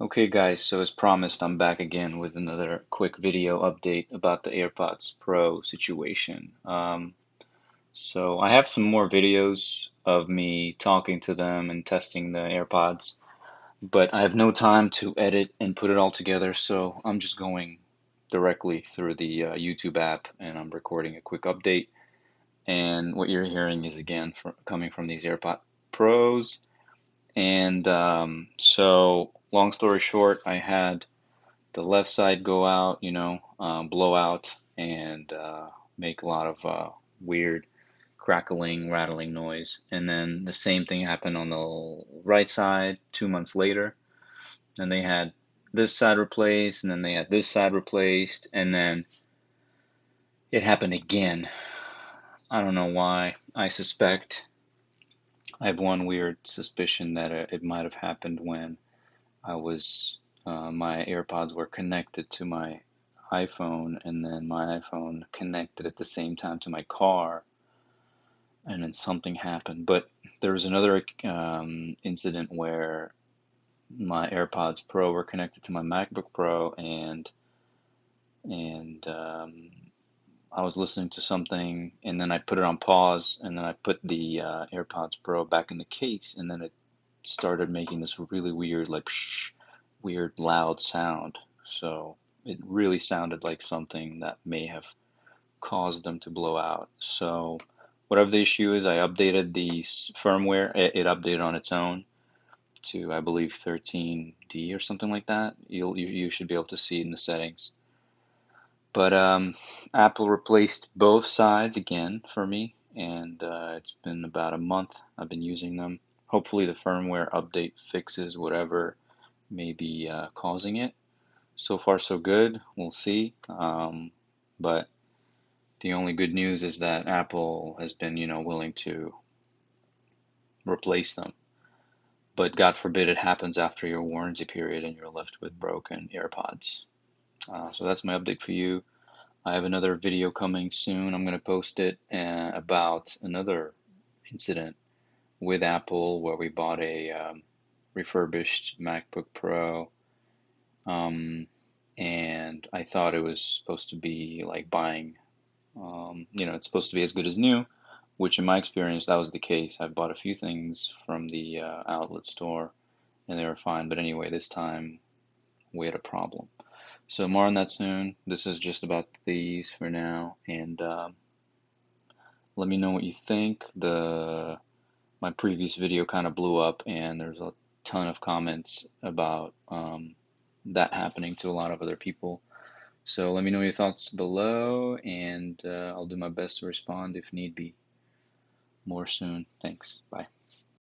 Okay guys, so as promised, I'm back again with another quick video update about the AirPods Pro situation. So I have some more videos of me talking to them and testing the AirPods, but I have no time to edit and put it all together, so I'm just going directly through the YouTube app and I'm recording a quick update. And what you're hearing is again coming from these AirPods Pros. And so, long story short, I had the left side go out, blow out and make a lot of weird crackling, rattling noise. And then the same thing happened on the right side 2 months later. And they had this side replaced, and then they had this side replaced, and then it happened again. I don't know why. I have one weird suspicion that it might have happened when my AirPods were connected to my iPhone, and then my iPhone connected at the same time to my car, and then something happened. But there was another incident where my AirPods Pro were connected to my MacBook Pro, and I was listening to something, and then I put it on pause, and then I put the AirPods Pro back in the case, and then it started making this really weird, like weird loud sound. So it really sounded like something that may have caused them to blow out. So whatever the issue is, I updated the firmware. It updated on its own to, I believe, 13D or something like that. You should be able to see it in the settings. But Apple replaced both sides again for me, and it's been about a month I've been using them. Hopefully, the firmware update fixes whatever may be causing it. So far, so good. We'll see. But the only good news is that Apple has been, willing to replace them. But God forbid it happens after your warranty period and you're left with broken AirPods. So that's my update for you. I have another video coming soon. I'm going to post it about another incident with Apple where we bought a refurbished MacBook Pro. Um, and I thought it was supposed to be like buying, it's supposed to be as good as new, which in my experience, that was the case. I bought a few things from the outlet store and they were fine. But anyway, this time we had a problem. So more on that soon. This is just about these for now, and let me know what you think. My previous video kind of blew up, and there's a ton of comments about that happening to a lot of other people. So let me know your thoughts below, and I'll do my best to respond if need be. More soon. Thanks. Bye.